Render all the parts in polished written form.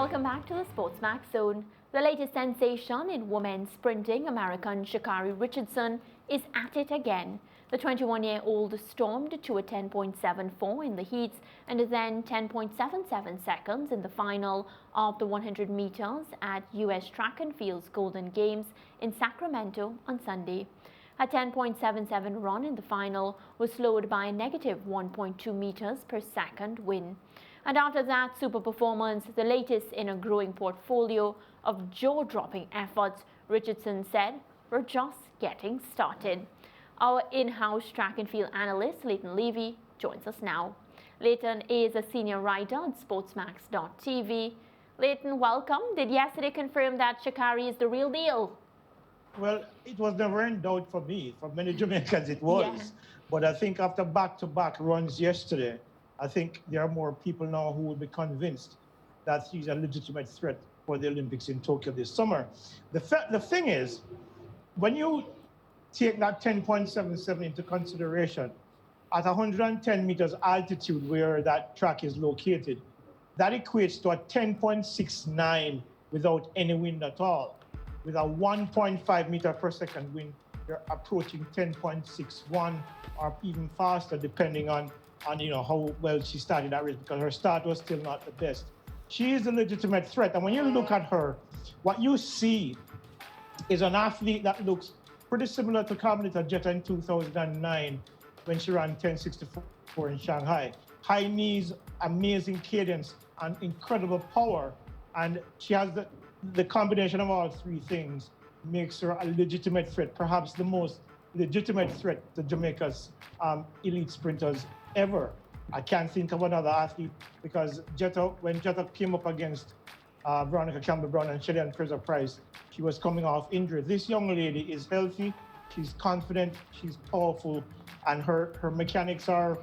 welcome back to the SportsMax Zone. The latest sensation in women's sprinting, American Sha'Carri Richardson, is at it again. The 21-year-old stormed to a 10.74 in the heats and then 10.77 seconds in the final of the 100 meters at U.S. Track and Field's Golden Games in Sacramento on Sunday. A 10.77 run in the final was slowed by a negative 1.2 meters per second win. And after that super performance, the latest in a growing portfolio of jaw-dropping efforts, Richardson said, "We're just getting started." Our in-house track and field analyst, Leighton Levy, joins us now. Leighton is a senior writer at SportsMax.tv. Leighton, welcome. Did yesterday confirm that ShaCarri is the real deal? Well, it was never in doubt for me. For many Jamaicans, it was. Yeah. But I think after back-to-back runs yesterday, I think there are more people now who will be convinced that he's a legitimate threat for the Olympics in Tokyo this summer. The thing is, when you take that 10.77 into consideration, at 110 meters altitude where that track is located, that equates to a 10.69 without any wind at all. With a 1.5 meter per second wind, you're approaching 10.61 or even faster, depending on how well she started that race, because her start was still not the best. She is a legitimate threat, and when you look at her, what you see is an athlete that looks pretty similar to Carmelita Jeter in 2009 when she ran 10.64 in Shanghai. High knees, amazing cadence, and incredible power, and she has the combination of all three things makes her a legitimate threat, perhaps the most legitimate threat to Jamaica's elite sprinters ever. I can't think of another athlete, because when Jeter came up against Veronica Campbell-Brown and Shelly-Ann Fraser-Price, she was coming off injury. This young lady is healthy, she's confident, she's powerful, and her mechanics are,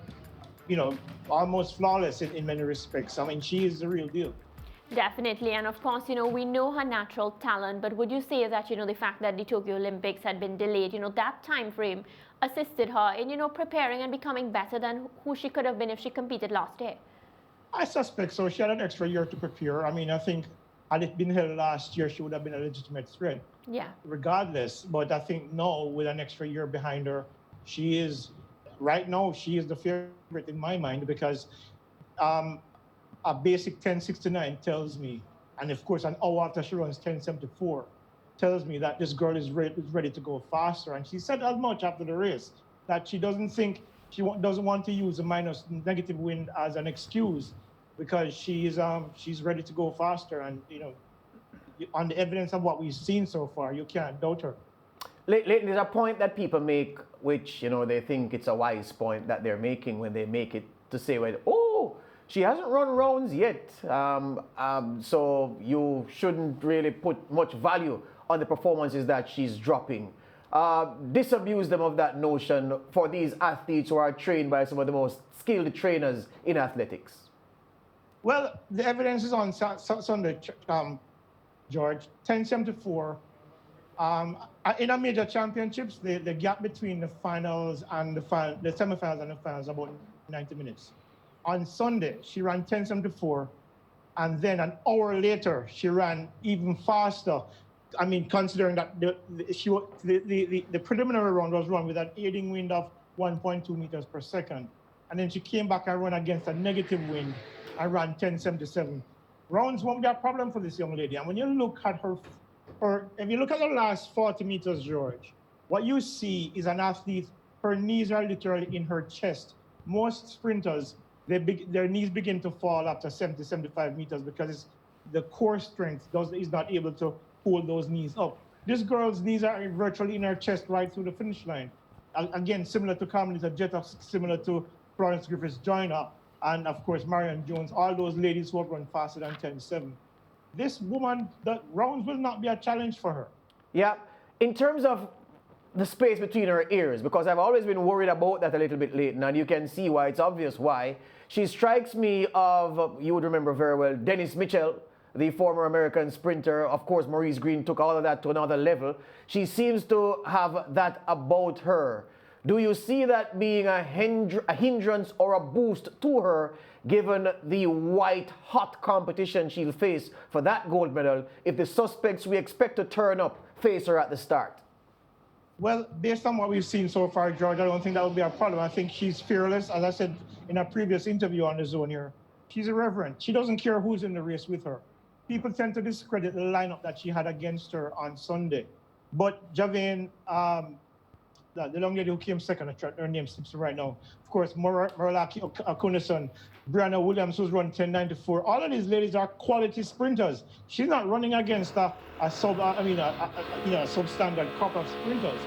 almost flawless in many respects. I mean, she is the real deal. Definitely, and of course, we know her natural talent, but would you say that, the fact that the Tokyo Olympics had been delayed, that time frame assisted her in, preparing and becoming better than who she could have been if she competed last year? I suspect so. She had an extra year to prepare. I mean, I think had it been held last year, she would have been a legitimate threat. Yeah. Regardless, but I think now with an extra year behind her, right now, she is the favorite in my mind, because a basic 10.69 tells me, and of course an hour after she runs 10.74, tells me that this girl is ready to go faster. And she said as much after the race, that she doesn't want to use the negative wind as an excuse, because she's ready to go faster. And on the evidence of what we've seen so far, you can't doubt her. Leighton, there's a point that people make, which they think it's a wise point that they're making when they make it, to say, well, she hasn't run rounds yet, so you shouldn't really put much value on the performances that she's dropping. Disabuse them of that notion for these athletes who are trained by some of the most skilled trainers in athletics. Well, the evidence is on Sunday, George. 10.74. In a major championships, the gap between the finals and the semifinals and the finals is about 90 minutes. On Sunday, she ran 10.74, and then an hour later, she ran even faster. I mean, considering that the preliminary round was run with an aiding wind of 1.2 meters per second, and then she came back and ran against a negative wind and ran 10.77. Rounds won't be a problem for this young lady. And when you look at if you look at the last 40 meters, George, what you see is an athlete, her knees are literally in her chest. Most sprinters, their knees begin to fall after 70, 75 meters, because the core strength is not able to hold those knees up. This girl's knees are virtually in her chest right through the finish line. Again, similar to Carmelita Jeter, similar to Florence Griffiths-Joyner, and of course Marion Jones, all those ladies who have run faster than 10.7. This woman, the rounds will not be a challenge for her. Yeah, in terms of the space between her ears, because I've always been worried about that a little bit, Leighton, and you can see why. It's obvious why. She strikes me of, you would remember very well, Dennis Mitchell, the former American sprinter. Of course, Maurice Green took all of that to another level. She seems to have that about her. Do you see that being a hindrance or a boost to her, given the white-hot competition she'll face for that gold medal if the suspects we expect to turn up face her at the start? Well, based on what we've seen so far, George, I don't think that would be a problem. I think she's fearless. As I said in a previous interview on the Zone here, she's irreverent. She doesn't care who's in the race with her. People tend to discredit the lineup that she had against her on Sunday. But Javane, the young lady who came second, her name slips right now. Of course, Morlaki Akunason, Brianna Williams, who's run 10.94. All of these ladies are quality sprinters. She's not running against a substandard crop of sprinters.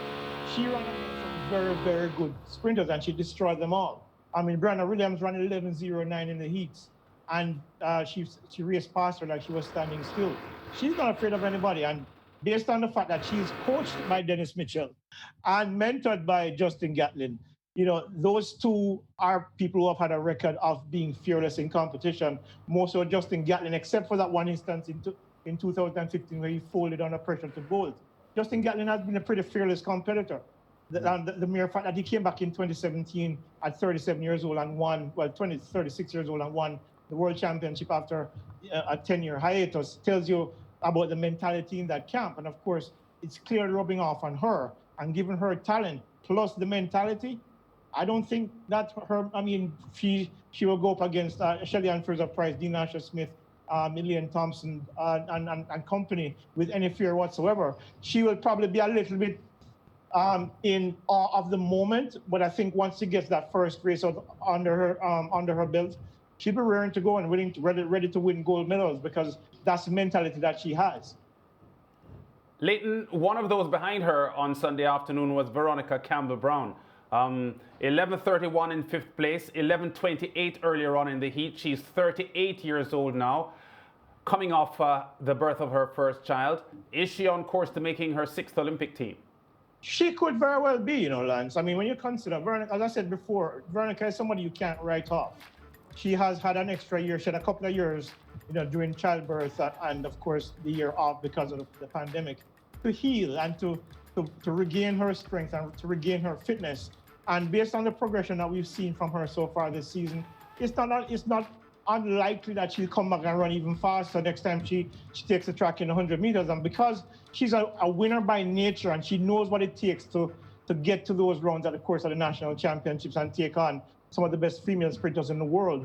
She ran against some very, very good sprinters, and she destroyed them all. I mean, Brianna Williams ran 11.09 in the heats, and she raced past her like she was standing still. She's not afraid of anybody, and based on the fact that she's coached by Dennis Mitchell and mentored by Justin Gatlin, those two are people who have had a record of being fearless in competition, more so Justin Gatlin, except for that one instance in 2015 where he folded under pressure to bolt. Justin Gatlin has been a pretty fearless competitor. The mere fact that he came back in 2017 at 37 years old and won, 36 years old and won the World Championship after a 10-year hiatus tells you about the mentality in that camp. And of course, it's clearly rubbing off on her, and given her talent plus the mentality, I don't think that she will go up against Shelly-Ann Fraser-Pryce, Dean Asher-Smith, Elaine Thompson, and company with any fear whatsoever. She will probably be a little bit in awe of the moment, but I think once she gets that first race under her belt, she'll be raring to go and ready to win gold medals, because that's the mentality that she has. Leighton, one of those behind her on Sunday afternoon was Veronica Campbell-Brown. 11:31 in fifth place, 11:28 earlier on in the heat. She's 38 years old now, coming off the birth of her first child. Is she on course to making her sixth Olympic team? She could very well be, Lance. I mean, when you consider Veronica, as I said before, Veronica is somebody you can't write off. She has had an extra year. She had a couple of years, during childbirth and of course the year off because of the pandemic, to heal and to regain her strength and to regain her fitness. And based on the progression that we've seen from her so far this season, it's not unlikely that she'll come back and run even faster next time she takes the track in 100 meters. And because she's a winner by nature and she knows what it takes to get to those rounds at the course of the national championships and take on some of the best female sprinters in the world,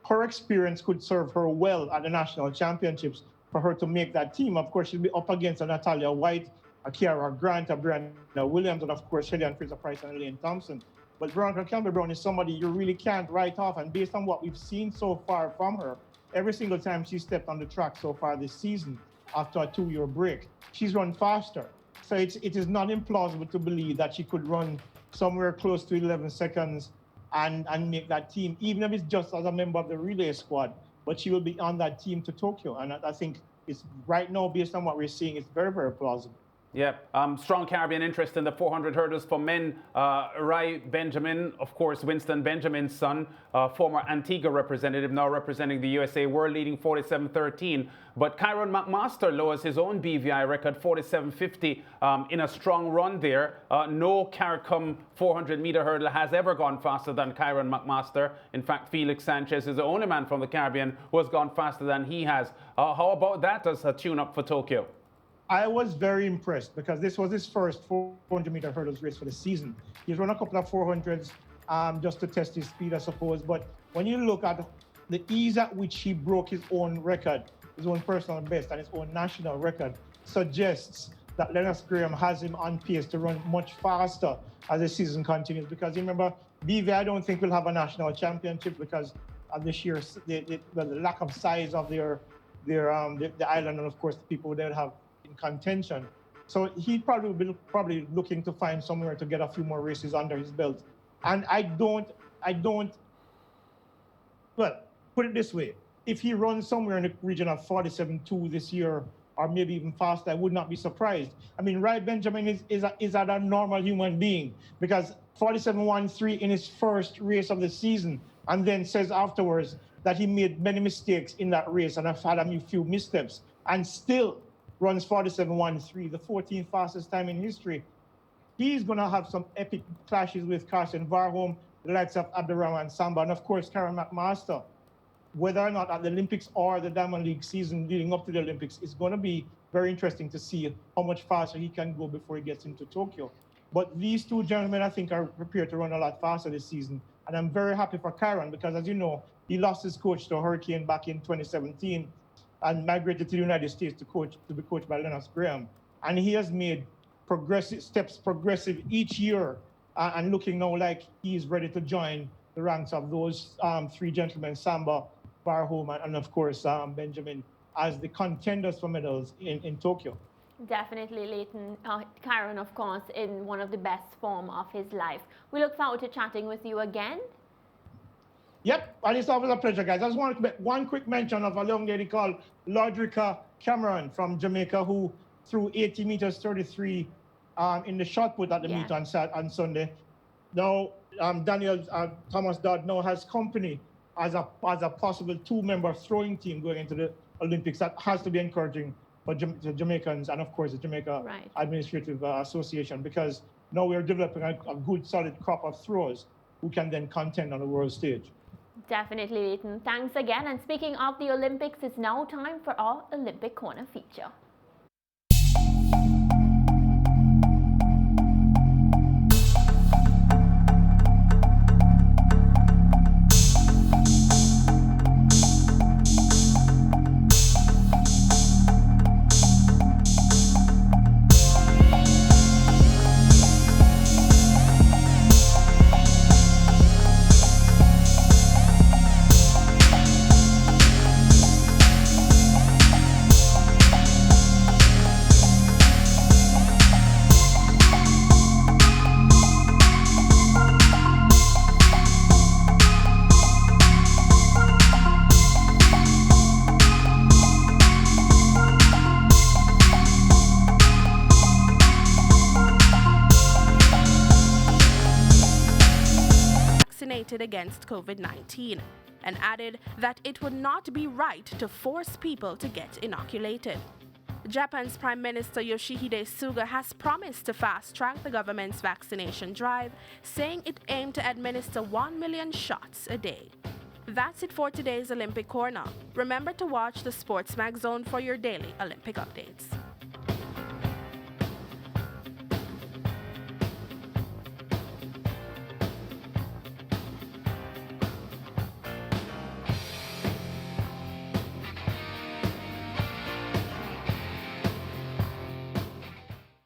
her experience could serve her well at the national championships for her to make that team. Of course, she'll be up against a Natalia White, a Kiara Grant, a Brianna Williams, and of course, Shelly-Ann Fraser-Pryce and Elaine Thompson. But Veronica Campbell-Brown is somebody you really can't write off. And based on what we've seen so far from her, every single time she stepped on the track so far this season, after a 2-year break, she's run faster. So it is not implausible to believe that she could run somewhere close to 11 seconds and make that team, even if it's just as a member of the relay squad. But she will be on that team to Tokyo. And I think it's right now, based on what we're seeing, it's very, very plausible. Yeah, strong Caribbean interest in the 400 hurdles for men. Rai Benjamin, of course, Winston Benjamin's son, former Antigua representative, now representing the USA, world leading 47.13. But Kyron McMaster lowers his own BVI record, 47.50, in a strong run there. No CARICOM 400-meter hurdle has ever gone faster than Kyron McMaster. In fact, Felix Sanchez is the only man from the Caribbean who has gone faster than he has. How about that as a tune-up for Tokyo? I was very impressed because this was his first 400-meter hurdles race for the season. He's run a couple of 400s just to test his speed, I suppose. But when you look at the ease at which he broke his own record, his own personal best and his own national record, suggests that Lennox Graham has him on pace to run much faster as the season continues. Because remember, BV, I don't think will have a national championship because of the sheer the lack of size of the island, and of course the people they'll have in contention. So he'd probably looking to find somewhere to get a few more races under his belt. And I don't, well, put it this way. If he runs somewhere in the region of 47.2 this year, or maybe even faster, I would not be surprised. I mean, Rai Benjamin is a normal human being, because 47.13 in his first race of the season, and then says afterwards that he made many mistakes in that race and have had a few missteps, and still runs 47.13, the 14th fastest time in history. he's going to have some epic clashes with Carson Varholm, the likes of Abdurrahman Samba, and of course, Karen McMaster. Whether or not at the Olympics or the Diamond League season leading up to the Olympics, it's going to be very interesting to see how much faster he can go before he gets into Tokyo. But these two gentlemen, I think, are prepared to run a lot faster this season. And I'm very happy for Karen because, as you know, he lost his coach to a hurricane back in 2017 and migrated to the United States to be coached by Lennox Graham. And he has made progressive each year and looking now like he's ready to join the ranks of those three gentlemen, Samba, Varholm, and of course, Benjamin, as the contenders for medals in Tokyo. Definitely, Leighton. Karen, of course, in one of the best form of his life. We look forward to chatting with you again. Yep, and it's always a pleasure, guys. I just want to make one quick mention of a young lady called Lodrika Cameron from Jamaica who threw 80 meters 33 in the shot put at the meet on Sunday. Now, Daniel Thomas Dodd now has company as a possible two-member throwing team going into the Olympics. That has to be encouraging for the Jamaicans and, of course, the Jamaica Administrative Association, because now we're developing a good, solid crop of throwers who can then contend on the world stage. Definitely, Leighton. Thanks again. And speaking of the Olympics, it's now time for our Olympic Corner feature. Against COVID-19 and added that it would not be right to force people to get inoculated. Japan's Prime Minister Yoshihide Suga has promised to fast-track the government's vaccination drive, saying it aimed to administer 1 million shots a day. That's it for today's Olympic Corner. Remember to watch the SportsMax Zone for your daily Olympic updates.